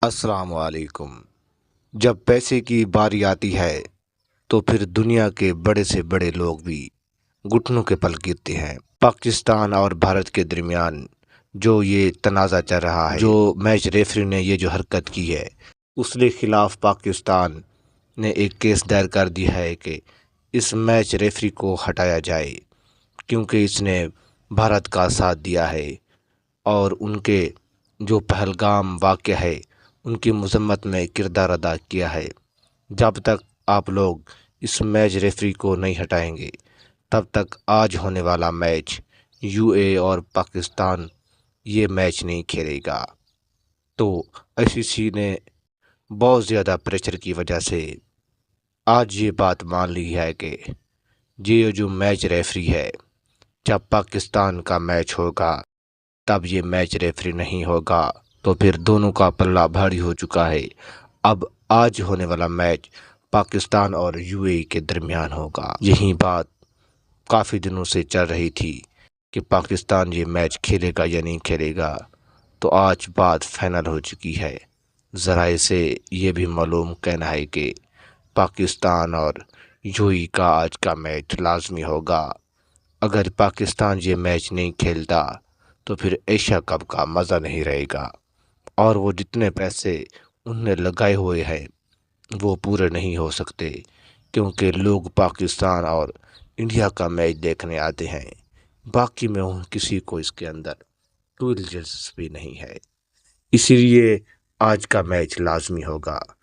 السلام علیکم۔ جب پیسے کی باری آتی ہے تو پھر دنیا کے بڑے سے بڑے لوگ بھی گھٹنوں کے بل گرتے ہیں۔ پاکستان اور بھارت کے درمیان جو یہ تنازع چل رہا ہے، جو میچ ریفری نے یہ جو حرکت کی ہے، اس کے خلاف پاکستان نے ایک کیس دائر کر دیا ہے کہ اس میچ ریفری کو ہٹایا جائے، کیونکہ اس نے بھارت کا ساتھ دیا ہے اور ان کے جو پہلگام واقعہ ہے ان کی مذمت میں کردار ادا کیا ہے۔ جب تک آپ لوگ اس میچ ریفری کو نہیں ہٹائیں گے تب تک آج ہونے والا میچ یو اے اور پاکستان یہ میچ نہیں کھیلے گا۔ تو آئی سی سی نے بہت زیادہ پریشر کی وجہ سے آج یہ بات مان لی ہے کہ یہ جو میچ ریفری ہے، جب پاکستان کا میچ ہوگا تب یہ میچ ریفری نہیں ہوگا، تو پھر دونوں کا پلہ بھاری ہو چکا ہے۔ اب آج ہونے والا میچ پاکستان اور یو اے کے درمیان ہوگا۔ یہی بات کافی دنوں سے چل رہی تھی کہ پاکستان یہ میچ کھیلے گا یا نہیں کھیلے گا، تو آج بات فائنل ہو چکی ہے۔ ذرائع سے یہ بھی معلوم کہنا ہے کہ پاکستان اور یو اے کا آج کا میچ لازمی ہوگا۔ اگر پاکستان یہ میچ نہیں کھیلتا تو پھر ایشیا کپ کا مزہ نہیں رہے گا، اور وہ جتنے پیسے انہوں نے لگائے ہوئے ہیں وہ پورے نہیں ہو سکتے، کیونکہ لوگ پاکستان اور انڈیا کا میچ دیکھنے آتے ہیں۔ باقی میں کسی کو اس کے اندر کوئی دلچسپی نہیں ہے، اسی لیے آج کا میچ لازمی ہوگا۔